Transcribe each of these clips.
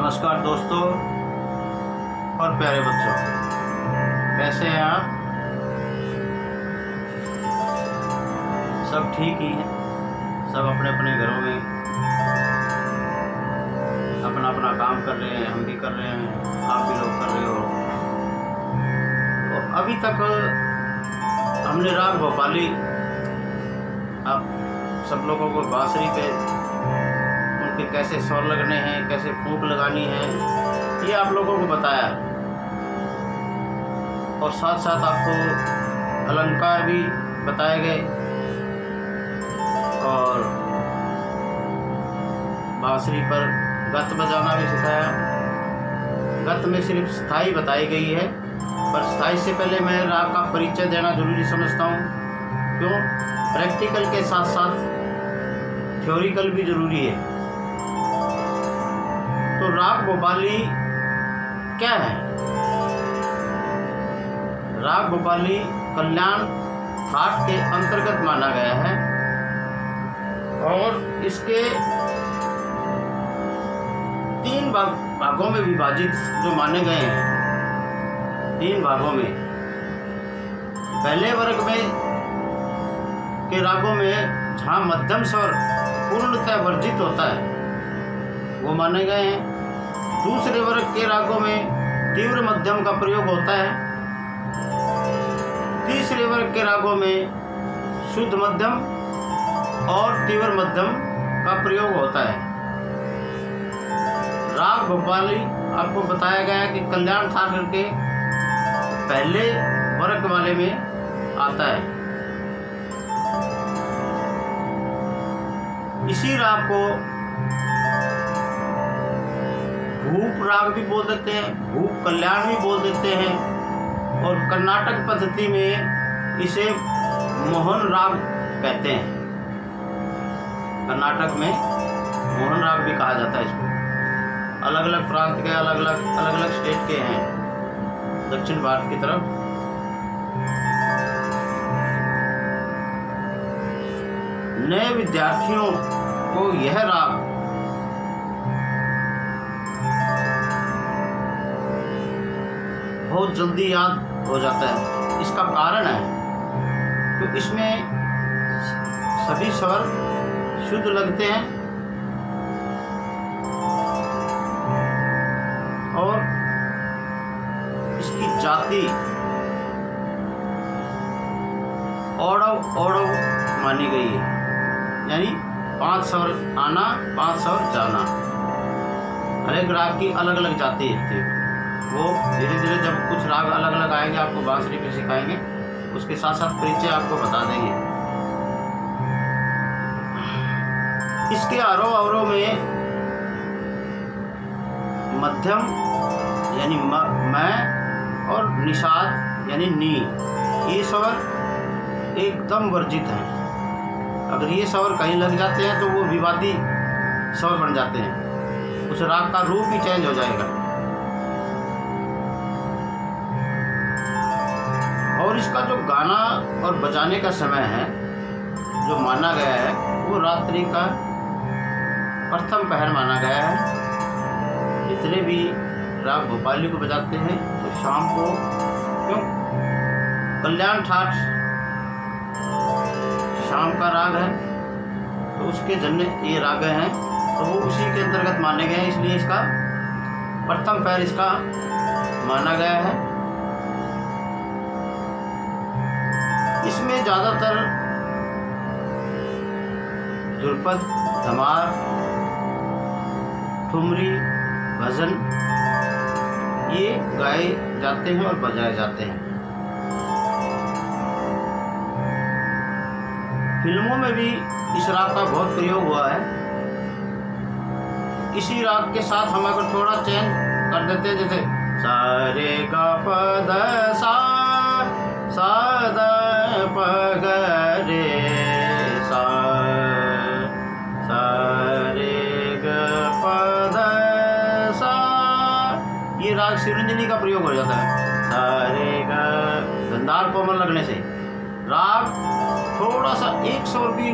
नमस्कार दोस्तों और प्यारे बच्चों, कैसे हैं आप? सब ठीक ही हैं। सब अपने अपने घरों में अपना अपना काम कर रहे हैं। हम भी कर रहे हैं, आप भी लोग कर रहे हो। तो अभी तक हमने राग भोपाली आप सब लोगों को बांसुरी पे उनके कैसे स्वर लगने हैं, कैसे फूंक लगानी है, ये आप लोगों को बताया। और साथ साथ आपको अलंकार भी बताए गए और बांसुरी पर गत बजाना भी सिखाया। गत में सिर्फ स्थाई बताई गई है, पर स्थाई से पहले मैं राग का परिचय देना जरूरी समझता हूँ। क्यों? प्रैक्टिकल के साथ साथ थ्योरिकल भी जरूरी है। तो राग भोपाली क्या है? राग भोपाली कल्याण थाट के अंतर्गत माना गया है और इसके 3 भागों में विभाजित जो माने गए हैं। 3 भागों में। पहले वर्ग में के रागों में जहाँ मध्यम स्वर पूर्णतः वर्जित होता है वो माने गए हैं। दूसरे वर्ग के रागों में तीव्र मध्यम का प्रयोग होता है। तीसरे वर्ग के रागों में शुद्ध मध्यम और तीव्र मध्यम का प्रयोग होता है। राग भोपाली आपको बताया गया है कि कल्याण थाट के पहले वर्ग वाले में आता है। इसी राग को भूप राग भी बोल देते हैं, भूप कल्याण भी बोल देते हैं और कर्नाटक पद्धति में इसे मोहन राग कहते हैं। कर्नाटक में मोहन राग भी कहा जाता है इसको। अलग अलग प्रांत के अलग अलग स्टेट के हैं दक्षिण भारत की तरफ। नए विद्यार्थियों को यह राग बहुत जल्दी याद हो जाता है। इसका कारण है कि इसमें सभी स्वर शुद्ध लगते हैं और इसकी जाति औड़व औड़व मानी गई है, यानी 5 स्वर आना 5 स्वर जाना। हर एक राग की अलग अलग जाति है। वो धीरे धीरे जब कुछ राग अलग अलग आएंगे आपको बांसुरी पे सिखाएंगे, उसके साथ साथ परिचय आपको बता देंगे। इसके आरोह अवरोह में मध्यम यानी मैं और निषाद यानी नी, ये स्वर एकदम वर्जित हैं। अगर ये स्वर कहीं लग जाते हैं तो वो विवादी स्वर बन जाते हैं, उस राग का रूप ही चेंज हो जाएगा। और इसका जो गाना और बजाने का समय है जो माना गया है वो रात्रि का प्रथम पहर माना गया है। जितने भी राग भोपाली को बजाते हैं तो शाम को, क्यों? कल्याण ठाठ शाम का राग है तो उसके जन्य ये राग हैं तो वो उसी के अंतर्गत माने गए हैं, इसलिए इसका प्रथम पैर इसका माना गया है। इसमें ज़्यादातर ध्रुपद, धमार, ठुमरी, भजन ये गाए जाते हैं और बजाए जाते हैं। फिल्मों में भी इस राग का बहुत प्रयोग हुआ है। इसी राग के साथ हम अगर थोड़ा चेंज कर देते हैं, जैसे सा रे गा प ध सा द प ग रे सा रे ग प ध सा, ये राग शिवरंजनी का प्रयोग हो जाता है। सा रे ग गंधार कोमल लगने से राग थोड़ा सा एक स्वर भी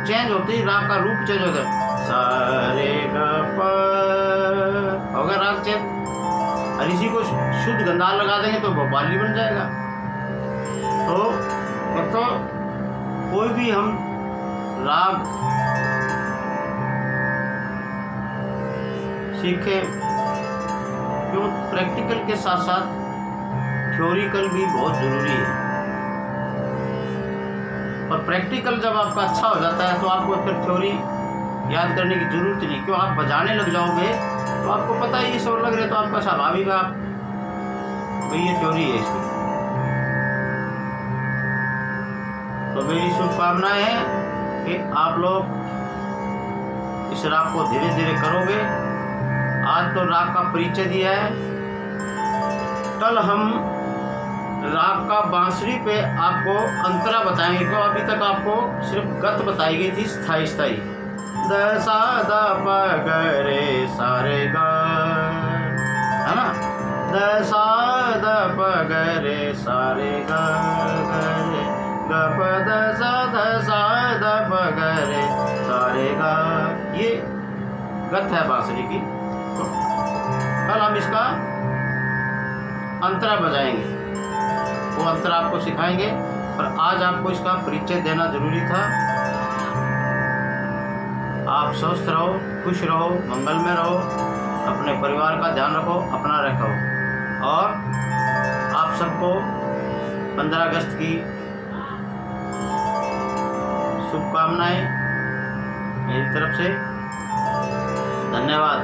चेंज होते ही राग का रूप चेंज होता है। सा रे ग प और इसी को शुद्ध गंधार लगा देंगे तो भोपाली बन जाएगा। तो कोई भी हम राग सीखे, क्यों प्रैक्टिकल के साथ साथ थ्योरिकल भी बहुत ज़रूरी है। और प्रैक्टिकल जब आपका अच्छा हो जाता है तो आपको फिर थ्योरी याद करने की ज़रूरत नहीं, क्यों आप बजाने लग जाओगे तो आपको पता ही ये सब लग रहे, तो आपका स्वाभाविक आप भाई ये थ्योरी है इसकी। तो मेरी शुभकामनाएं है कि आप लोग इस राग को धीरे धीरे करोगे। आज तो राग का परिचय दिया है, कल हम राग का बांसुरी पे आपको अंतरा बताएंगे, क्यों अभी तक आपको सिर्फ गत बताई गई थी स्थाई स्थाई, द सा द प ग रे सा रे ग, है ना, द सा द प ग रे सा रे ग रे ग प द सा द प ग रे सा रे ग, ये गत है बांसुरी की। तो कल हम इसका अंतरा बजाएंगे, वो अंतरा आपको सिखाएंगे, पर आज आपको इसका परिचय देना जरूरी था। आप स्वस्थ रहो, खुश रहो, मंगल में रहो, अपने परिवार का ध्यान रखो, अपना रखो, और आप सबको 15 अगस्त की शुभकामनाएं मेरी तरफ से। धन्यवाद।